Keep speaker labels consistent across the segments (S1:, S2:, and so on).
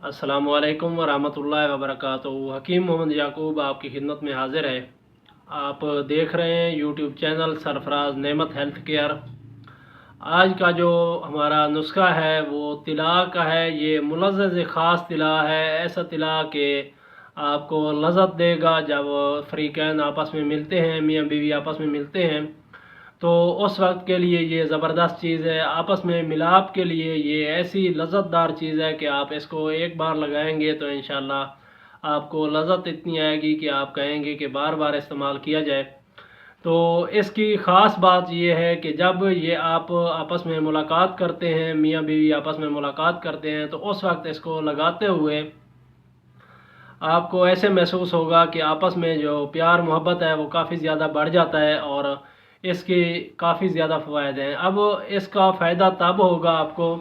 S1: अस्सलामुअलैकुम वरहमतुल्लाहि वबरकातुहू। हकीम मोहम्मद याकूब आपकी खिदमत में हाजिर है। आप देख रहे हैं यूट्यूब चैनल सरफराज नेमत हेल्थ केयर। आज का जो हमारा नुस्खा है वो तिला का है। ये मुलज़्ज़ज़ ख़ास तिला है, ऐसा तिला कि आपको लज़्ज़त देगा। जब फ़रीक़ैन आपस में मिलते हैं, मियाँ बीवी आपस में मिलते हैं, तो उस वक्त के लिए ये ज़बरदस्त चीज़ है। आपस में मिलाप के लिए ये ऐसी लज़्ज़तदार चीज़ है कि आप इसको एक बार लगाएंगे तो इंशाल्लाह आपको लज़्ज़त इतनी आएगी कि आप कहेंगे कि बार बार इस्तेमाल किया जाए। तो इसकी ख़ास बात यह है कि जब ये आप आपस में मुलाकात करते हैं, मियाँ बीवी आपस में मुलाकात करते हैं, तो उस वक्त इसको लगाते हुए आपको ऐसे महसूस होगा कि आपस में जो प्यार मोहब्बत है वो काफ़ी ज़्यादा बढ़ जाता है और इसके काफ़ी ज़्यादा फ़वाइद हैं। अब इसका फ़ायदा तब होगा आपको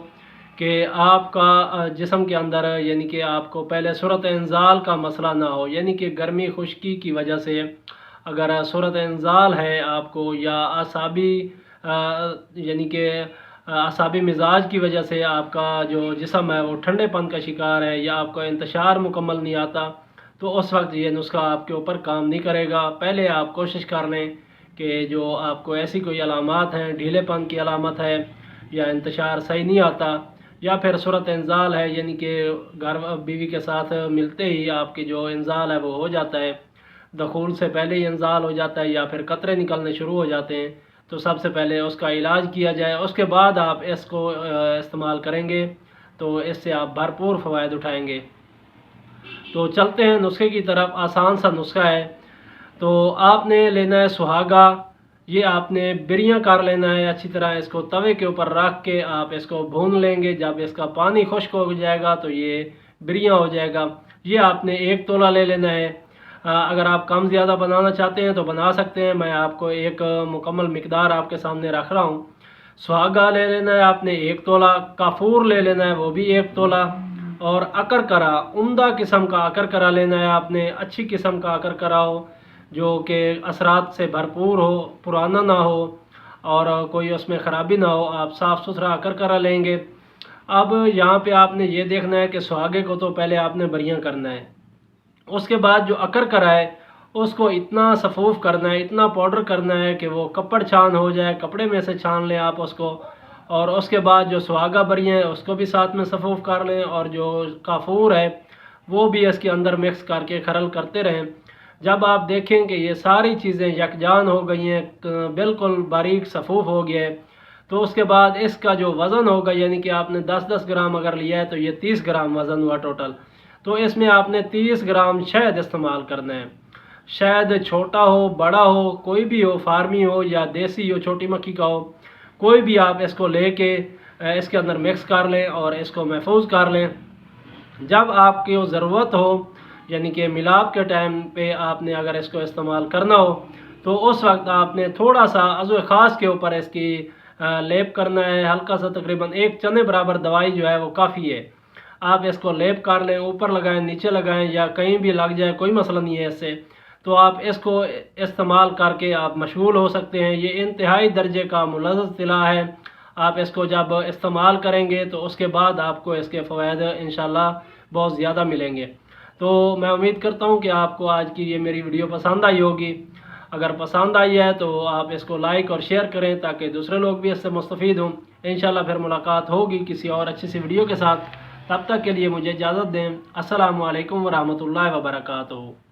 S1: कि आपका जिस्म के अंदर यानी कि आपको पहले सूरत इंज़ाल का मसला ना हो, यानी कि गर्मी खुश्की की वजह से अगर सूरत इंज़ाल है आपको, या आसाबी यानी कि आसाबी मिजाज की वजह से आपका जो जिस्म है वो ठंडेपन का शिकार है, या आपका इंतशार मुकम्मल नहीं आता, तो उस वक्त ये नुस्खा आपके ऊपर काम नहीं करेगा। पहले आप कोशिश कर लें कि जो आपको ऐसी कोई अलामात हैं, ढीलेपन की अलामत है, या इंतशार सही नहीं आता, या फिर सूरत इंज़ाल है, यानी कि घर बीवी के साथ मिलते ही आपकी जो इंज़ाल है वो हो जाता है, दखूल से पहले ही इंज़ाल हो जाता है, या फिर कतरे निकलने शुरू हो जाते हैं, तो सबसे पहले उसका इलाज किया जाए। उसके बाद आप इसको इस्तेमाल करेंगे तो इससे आप भरपूर फ़वाइद उठाएंगे। तो चलते हैं नुस्खे की तरफ। आसान सा नुस्खा है। तो आपने लेना है सुहागा। ये आपने बिरियाँ कर लेना है अच्छी तरह। इसको तवे के ऊपर रख के आप इसको भून लेंगे। जब इसका पानी खुश्क हो जाएगा तो ये बिरियाँ हो जाएगा। ये आपने 1 तोला ले लेना है। अगर आप कम ज़्यादा बनाना चाहते हैं तो बना सकते हैं। मैं आपको एक मुकम्मल मिकदार आपके सामने रख रहा हूँ। सुहागा ले लेना है आपने 1 तोला। काफूर ले लेना है, वो भी 1 तोला। और अकरकरा, उम्दा किस्म का अकरकरा लेना है आपने। अच्छी किस्म का अकरकरा हो जो कि असरात से भरपूर हो, पुराना ना हो और कोई उसमें ख़राबी ना हो। आप साफ़ सुथरा अकरकरा लेंगे। अब यहाँ पे आपने ये देखना है कि सुहागे को तो पहले आपने बरियाँ करना है। उसके बाद जो अकरकरा है उसको इतना सफ़ूफ़ करना है, इतना पाउडर करना है कि वो कपड़ छान हो जाए। कपड़े में से छान लें आप उसको। और उसके बाद जो सुहागा बरियाँ हैं उसको भी साथ में सफ़ूफ़ कर लें, और जो काफूर है वो भी इसके अंदर मिक्स करके खरल करते रहें। जब आप देखें कि ये सारी चीज़ें यकजान हो गई हैं, बिल्कुल बारीक सफ़ूफ़ हो गया है, तो उसके बाद इसका जो वज़न होगा, यानी कि आपने 10-10 ग्राम अगर लिया है तो ये 30 ग्राम वज़न हुआ टोटल। तो इसमें आपने 30 ग्राम शहद इस्तेमाल करना है। शहद छोटा हो, बड़ा हो, कोई भी हो, फार्मी हो या देसी हो, छोटी मक्खी का हो, कोई भी आप इसको लेके इसके अंदर मिक्स कर लें और इसको महफूज कर लें। जब आपकी ज़रूरत हो, यानी कि मिलाप के टाइम पे आपने अगर इसको इस्तेमाल करना हो, तो उस वक्त आपने थोड़ा सा अज़्व ख़ास के ऊपर इसकी लेप करना है। हल्का सा, तकरीबन 1 चने बराबर दवाई जो है वो काफ़ी है। आप इसको लेप कर लें, ऊपर लगाएं, नीचे लगाएं, या कहीं भी लग जाए, कोई मसला नहीं है इससे। तो आप इसको इस्तेमाल करके आप मशगूल हो सकते हैं। ये इंतहाई दर्जे का मुलज़्ज़ज़ तिला है। आप इसको जब इस्तेमाल करेंगे तो उसके बाद आपको इसके फ़वाइद इंशाल्लाह बहुत ज़्यादा मिलेंगे। तो मैं उम्मीद करता हूँ कि आपको आज की ये मेरी वीडियो पसंद आई होगी। अगर पसंद आई है तो आप इसको लाइक और शेयर करें ताकि दूसरे लोग भी इससे मुस्तफ़ीद हों। इंशाल्लाह फिर मुलाकात होगी किसी और अच्छी सी वीडियो के साथ। तब तक के लिए मुझे इजाज़त दें। अस्सलामु अलैकुम वरहमतुल्लाहि वबरकातुहू।